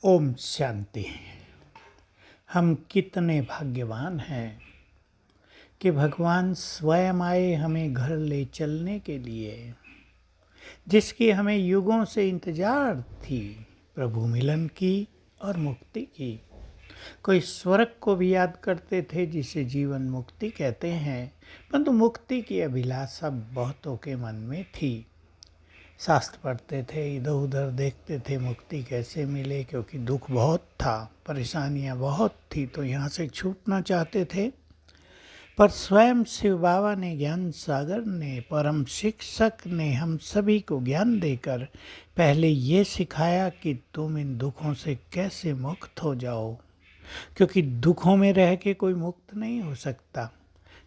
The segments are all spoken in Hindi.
ओम शांति। हम कितने भाग्यवान हैं कि भगवान स्वयं आए हमें घर ले चलने के लिए, जिसकी हमें युगों से इंतजार थी, प्रभु मिलन की और मुक्ति की। कोई स्वर्ग को भी याद करते थे जिसे जीवन मुक्ति कहते हैं, परंतु मुक्ति की अभिलाषा बहुतों के मन में थी। शास्त्र पढ़ते थे, इधर उधर देखते थे मुक्ति कैसे मिले, क्योंकि दुख बहुत था, परेशानियां बहुत थी, तो यहाँ से छूटना चाहते थे। पर स्वयं शिव बाबा ने, ज्ञान सागर ने, परम शिक्षक ने हम सभी को ज्ञान देकर पहले ये सिखाया कि तुम इन दुखों से कैसे मुक्त हो जाओ, क्योंकि दुखों में रह के कोई मुक्त नहीं हो सकता।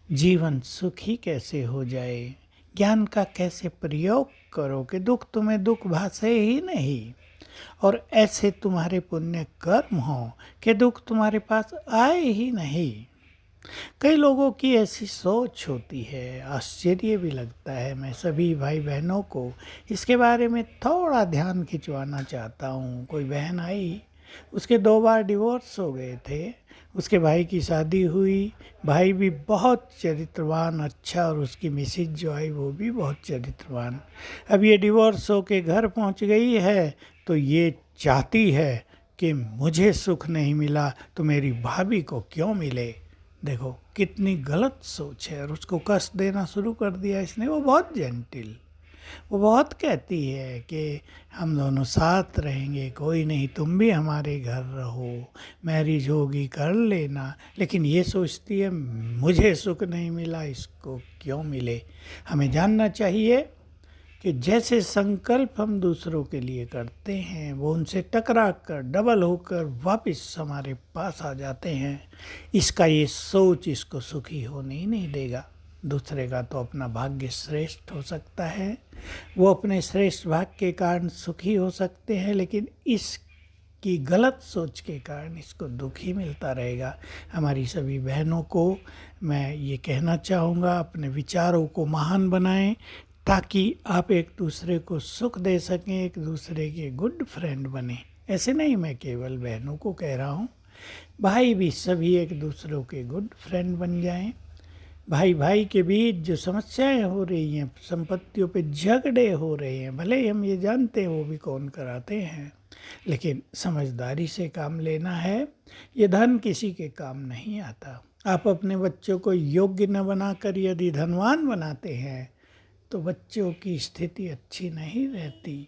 जीवन सुखी कैसे हो जाए, ज्ञान का कैसे प्रयोग करो कि दुख तुम्हें दुख भासे ही नहीं, और ऐसे तुम्हारे पुण्य कर्म हो कि दुख तुम्हारे पास आए ही नहीं। कई लोगों की ऐसी सोच होती है, आश्चर्य भी लगता है। मैं सभी भाई बहनों को इसके बारे में थोड़ा ध्यान खिंचवाना चाहता हूँ। कोई बहन आई, उसके 2 बार डिवोर्स हो गए थे, उसके भाई की शादी हुई, भाई भी बहुत चरित्रवान अच्छा, और उसकी मिसेज जो आई वो भी बहुत चरित्रवान। अब ये डिवोर्स हो के घर पहुंच गई है, तो ये चाहती है कि मुझे सुख नहीं मिला तो मेरी भाभी को क्यों मिले। देखो कितनी गलत सोच है, और उसको कष्ट देना शुरू कर दिया इसने। वो बहुत जेंटिल, वो बहुत कहती है कि हम दोनों साथ रहेंगे, कोई नहीं, तुम भी हमारे घर रहो, मैरिज होगी कर लेना, लेकिन ये सोचती है मुझे सुख नहीं मिला, इसको क्यों मिले। हमें जानना चाहिए कि जैसे संकल्प हम दूसरों के लिए करते हैं, वो उनसे टकरा कर डबल होकर वापस हमारे पास आ जाते हैं। इसका ये सोच इसको सुखी होने ही नहीं देगा। दूसरे का तो अपना भाग्य श्रेष्ठ हो सकता है, वो अपने श्रेष्ठ भाग्य के कारण सुखी हो सकते हैं, लेकिन इसकी गलत सोच के कारण इसको दुख ही मिलता रहेगा। हमारी सभी बहनों को मैं ये कहना चाहूँगा, अपने विचारों को महान बनाएं, ताकि आप एक दूसरे को सुख दे सकें, एक दूसरे के गुड फ्रेंड बने। ऐसे नहीं मैं केवल बहनों को कह रहा हूँ, भाई भी सभी एक दूसरों के गुड फ्रेंड बन जाएं। भाई भाई के बीच जो समस्याएं हो रही हैं, संपत्तियों पे झगड़े हो रहे हैं, भले ही हम ये जानते हैं वो भी कौन कराते हैं, लेकिन समझदारी से काम लेना है। ये धन किसी के काम नहीं आता। आप अपने बच्चों को योग्य न बनाकर यदि धनवान बनाते हैं तो बच्चों की स्थिति अच्छी नहीं रहती।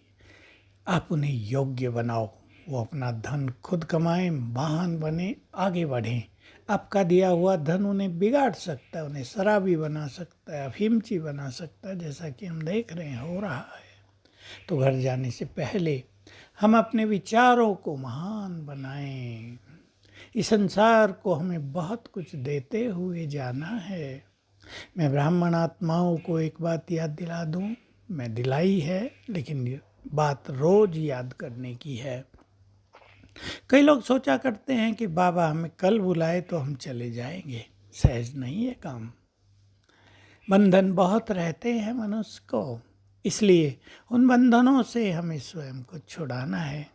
आप उन्हें योग्य बनाओ, वो अपना धन खुद कमाएं, महान बने, आगे बढ़ें। आपका दिया हुआ धन उन्हें बिगाड़ सकता है, उन्हें शराबी बना सकता है, अफीमची बना सकता है, जैसा कि हम देख रहे हैं हो रहा है। तो घर जाने से पहले हम अपने विचारों को महान बनाएं। इस संसार को हमें बहुत कुछ देते हुए जाना है। मैं ब्राह्मण आत्माओं को एक बात याद दिला दूं, मैं दिलाई है, लेकिन ये बात रोज याद करने की है। कई लोग सोचा करते हैं कि बाबा हमें कल बुलाए तो हम चले जाएंगे। सहज नहीं है काम, बंधन बहुत रहते हैं मनुष्य को, इसलिए उन बंधनों से हमें स्वयं को छुड़ाना है।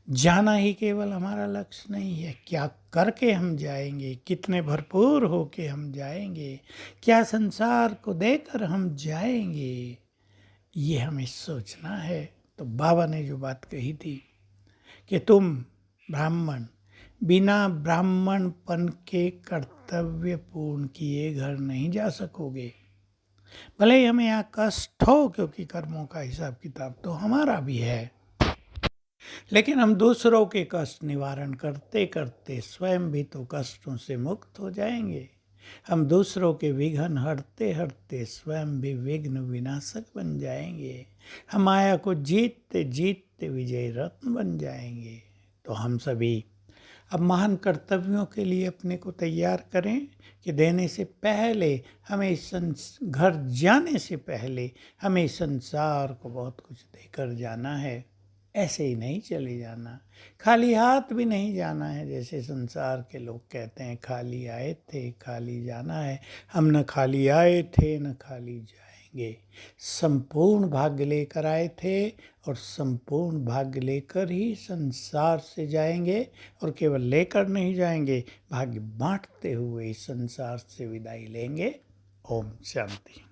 जाना ही केवल हमारा लक्ष्य नहीं है, क्या करके हम जाएंगे, कितने भरपूर होके हम जाएंगे, क्या संसार को देकर हम जाएंगे, ये हमें सोचना है। तो बाबा ने जो बात कही थी कि तुम ब्राह्मण बिना ब्राह्मणपन के कर्तव्य पूर्ण किए घर नहीं जा सकोगे। भले ही हमें यहाँ कष्ट हो, क्योंकि कर्मों का हिसाब किताब तो हमारा भी है, लेकिन हम दूसरों के कष्ट निवारण करते करते स्वयं भी तो कष्टों से मुक्त हो जाएंगे। हम दूसरों के विघ्न हरते हरते स्वयं भी विघ्न विनाशक बन जाएंगे। हम माया को जीतते जीतते विजय रत्न बन जाएंगे। तो हम सभी अब महान कर्तव्यों के लिए अपने को तैयार करें कि देने से पहले हमें घर जाने से पहले हमें संसार को बहुत कुछ देकर जाना है। ऐसे ही नहीं चले जाना, खाली हाथ भी नहीं जाना है। जैसे संसार के लोग कहते हैं खाली आए थे खाली जाना है, हम न खाली आए थे न खाली जाएंगे। जाएंगे। संपूर्ण भाग्य लेकर आए थे और संपूर्ण भाग्य लेकर ही संसार से जाएंगे, और केवल लेकर नहीं जाएंगे, भाग्य बांटते हुए इस संसार से विदाई लेंगे। ओम शांति।